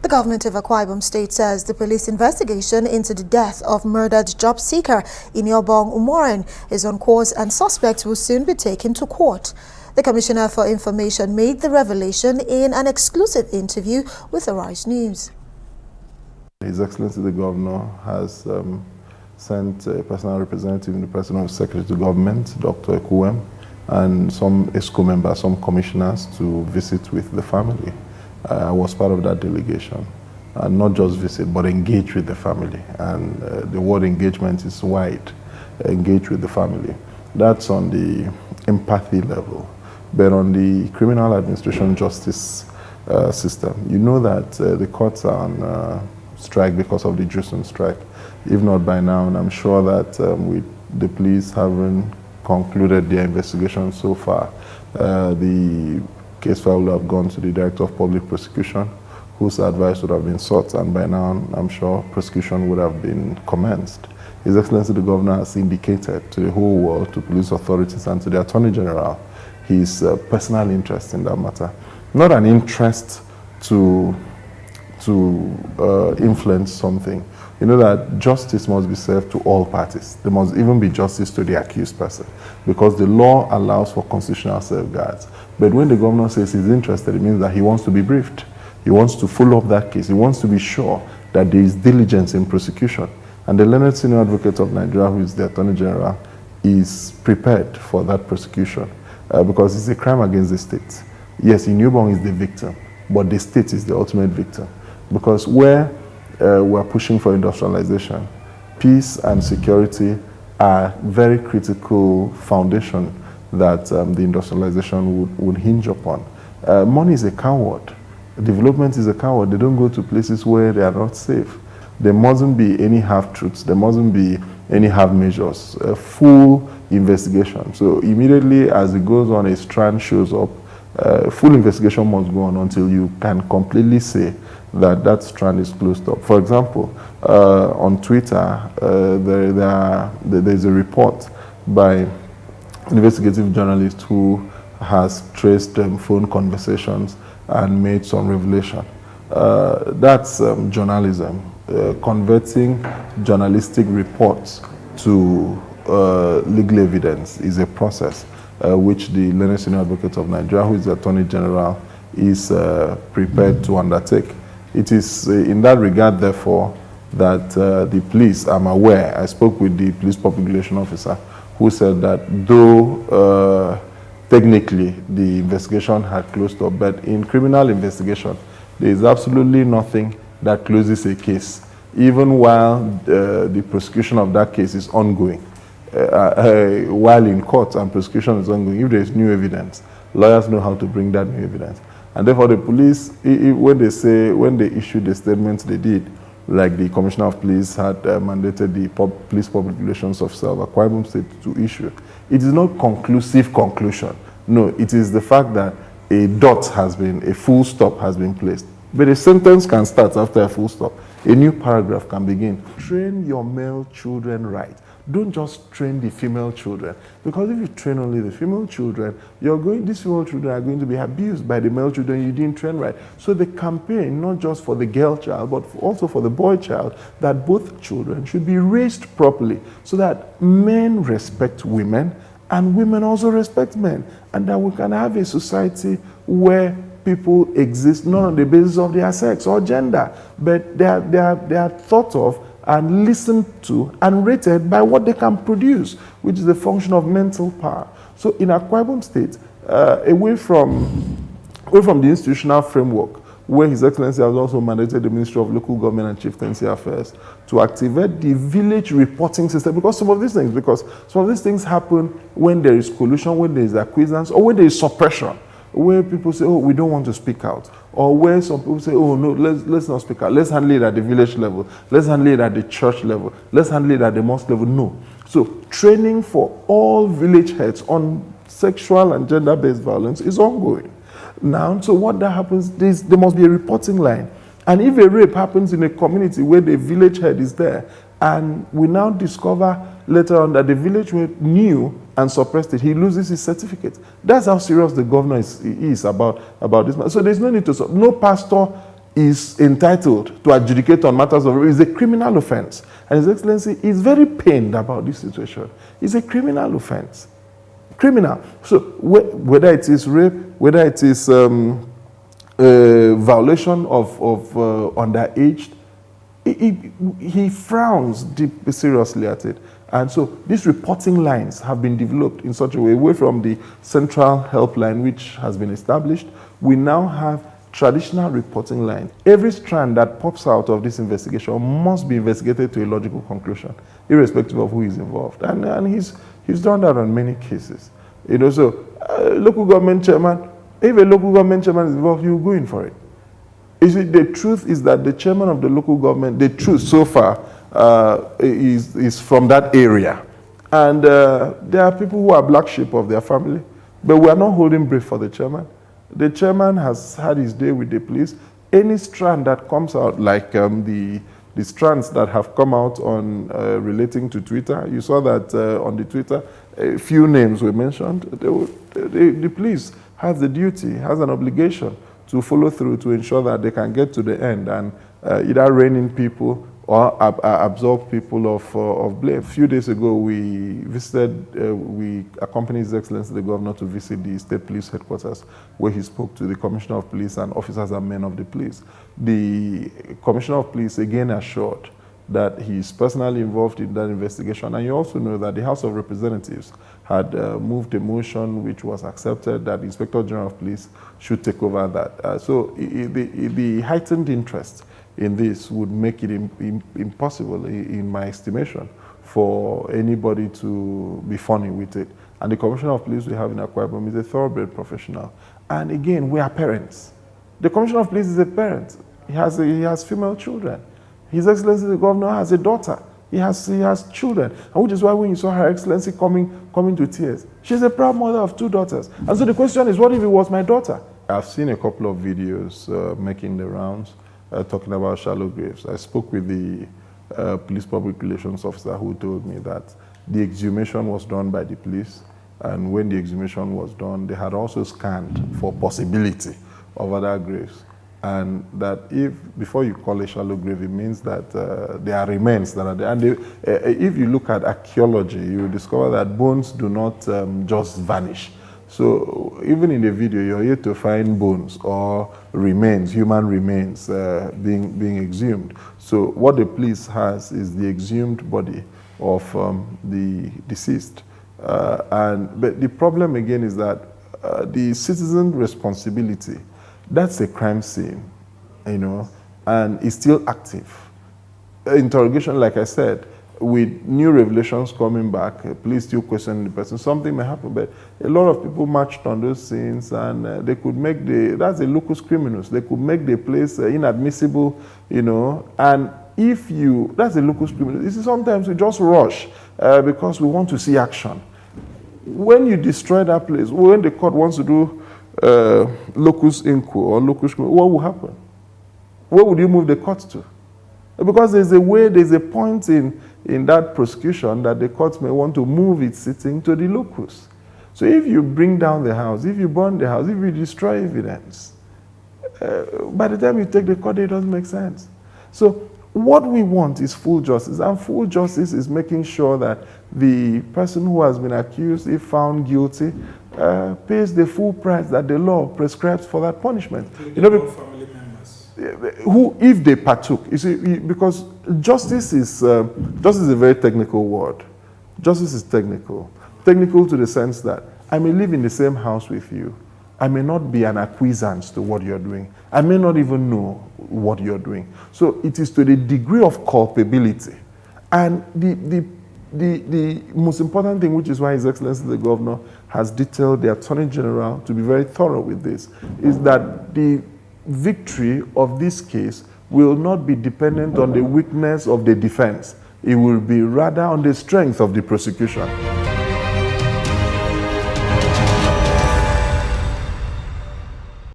The government of Akwa Ibom State says the police investigation into the death of murdered job seeker Iniubong Umoren is on course and suspects will soon be taken to court. The Commissioner for Information made the revelation in an exclusive interview with Arise News. His Excellency the Governor has sent a personal representative in the person of Secretary to Government, Dr. Akwa, and some ESCO members, some commissioners to visit with the family. I was part of that delegation. Not just visit, but engage with the family. And the word engagement is wide. Engage with the family. That's on the empathy level. But on the criminal administration justice system, you know that the courts are on strike because of the Jerusalem strike. If not by now, and I'm sure that with the police haven't concluded their investigation so far, the case file will have gone to the Director of Public Prosecution, whose advice would have been sought, and by now I'm sure prosecution would have been commenced. His Excellency the Governor has indicated to the whole world, to police authorities and to the Attorney General, his personal interest in that matter. Not an interest to influence something. You know that justice must be served to all parties. There must even be justice to the accused person, because the law allows for constitutional safeguards. But when the governor says he's interested, it means that he wants to be briefed. He wants to follow up that case. He wants to be sure that there is diligence in prosecution. And the learned senior advocate of Nigeria, who is the Attorney General, is prepared for that prosecution because it's a crime against the state. Yes, Iniubong is the victim, but the state is the ultimate victim. Because where we're pushing for industrialization, peace and security are very critical foundation that the industrialization would hinge upon. Money is a coward. Development is a coward. They don't go to places where they are not safe. There mustn't be any half-truths. There mustn't be any half-measures. A full investigation. So immediately as it goes on, a strand shows up, full investigation must go on until you can completely say that that strand is closed up. For example, on Twitter, there's a report by an investigative journalist who has traced phone conversations and made some revelation. That's journalism, converting journalistic reports to legal evidence is a process which the learned senior advocate of Nigeria, who is the Attorney General, is prepared to undertake. It is in that regard, therefore, that the police, I'm aware, I spoke with the police public relations officer, who said that though technically the investigation had closed up, but in criminal investigation, there is absolutely nothing that closes a case, even while the prosecution of that case is ongoing. While in court and prosecution is ongoing, if there is new evidence, lawyers know how to bring that new evidence. And therefore the police, when they issued the statements they did, like the Commissioner of Police had mandated the Police Public Relations Officer of Akwa Ibom State to issue, it is not conclusive conclusion. No, it is the fact that a full stop has been placed. But a sentence can start after a full stop. A new paragraph can begin. Train your male children right. Don't just train the female children. Because if you train only the female children, these female children are going to be abused by the male children you didn't train right. So the campaign, not just for the girl child, but also for the boy child, that both children should be raised properly so that men respect women and women also respect men. And that we can have a society where people exist not on the basis of their sex or gender, but they are thought of and listened to and rated by what they can produce, which is a function of mental power. So in Akwa Ibom State, away from the institutional framework, where His Excellency has also mandated the Ministry of Local Government and Chieftaincy Affairs to activate the village reporting system, because some of these things happen when there is collusion, when there is acquiescence, or when there is suppression, where people say, oh, we don't want to speak out, or where some people say, oh, no, let's not speak out. Let's handle it at the village level. Let's handle it at the church level. Let's handle it at the mosque level. No. So training for all village heads on sexual and gender-based violence is ongoing. Now, so what that happens, there must be a reporting line. And if a rape happens in a community where the village head is there, and we now discover later on that the village head knew and suppressed it, he loses his certificate. That's how serious the governor is about this. So there's no need to, no pastor is entitled to adjudicate on matters of rape is a criminal offense. And His Excellency is very pained about this situation. It's a criminal offense. Criminal. So whether it is rape, whether it is violation of underage, he frowns seriously at it. And so these reporting lines have been developed in such a way, away from the central helpline which has been established. We now have traditional reporting line. Every strand that pops out of this investigation must be investigated to a logical conclusion, irrespective of who is involved. And he's done that on many cases. So local government chairman, if a local government chairman is involved, you go in for it. The truth is that the chairman of the local government, the truth so far, is from that area. And there are people who are black sheep of their family, but we are not holding brief for the chairman. The chairman has had his day with the police. Any strand that comes out, like the strands that have come out on relating to Twitter, you saw that on the Twitter, a few names were mentioned. The police has the duty, has an obligation to follow through to ensure that they can get to the end and either rein in people or absolve people of blame. A few days ago, we accompanied His Excellency the Governor to visit the State Police Headquarters, where he spoke to the Commissioner of Police and officers and men of the police. The Commissioner of Police again assured that he is personally involved in that investigation. And you also know that the House of Representatives had moved a motion which was accepted that the Inspector General of Police should take over that. So the heightened interest in this would make it impossible, in my estimation, for anybody to be funny with it. And the Commissioner of Police we have in Akwa Ibom is a thoroughbred professional. And again, we are parents. The Commissioner of Police is a parent. He has female children. His Excellency the Governor has a daughter. He has children. And which is why when you saw Her Excellency coming to tears, she's a proud mother of 2 daughters. And so the question is, what if it was my daughter? I've seen a couple of videos making the rounds talking about shallow graves. I spoke with the police public relations officer who told me that the exhumation was done by the police, and when the exhumation was done, they had also scanned for possibility of other graves. And that before you call a shallow grave, it means that there are remains that are there. And if you look at archaeology, you will discover that bones do not just vanish. So even in the video, you're here to find bones or remains, human remains being exhumed. So what the police has is the exhumed body of the deceased. But the problem again is that the citizen responsibility, that's a crime scene, and it's still active. Interrogation, like I said, with new revelations coming back, police still questioning the person. Something may happen, but a lot of people marched on those scenes, and they could make that's a locus criminus. They could make the place inadmissible, and that's a locus criminus. This is sometimes we just rush because we want to see action. When you destroy that place, when the court wants to do locus inquo or locus criminus, what will happen? Where would you move the court to? Because there's a point in that prosecution that the court may want to move its sitting to the locus. So if you bring down the house, if you burn the house, if you destroy evidence, by the time you take the court, it doesn't make sense. So what we want is full justice, and full justice is making sure that the person who has been accused, if found guilty, pays the full price that the law prescribes for that punishment. Family members. Who, if they partook, you see, because justice is a very technical word. Justice is technical to the sense that I may live in the same house with you. I may not be an acquiescence to what you're doing. I may not even know what you're doing. So it is to the degree of culpability. And the most important thing, which is why His Excellency the Governor has detailed the Attorney General to be very thorough with this, is that the victory of this case will not be dependent on the weakness of the defense. It will be rather on the strength of the prosecution.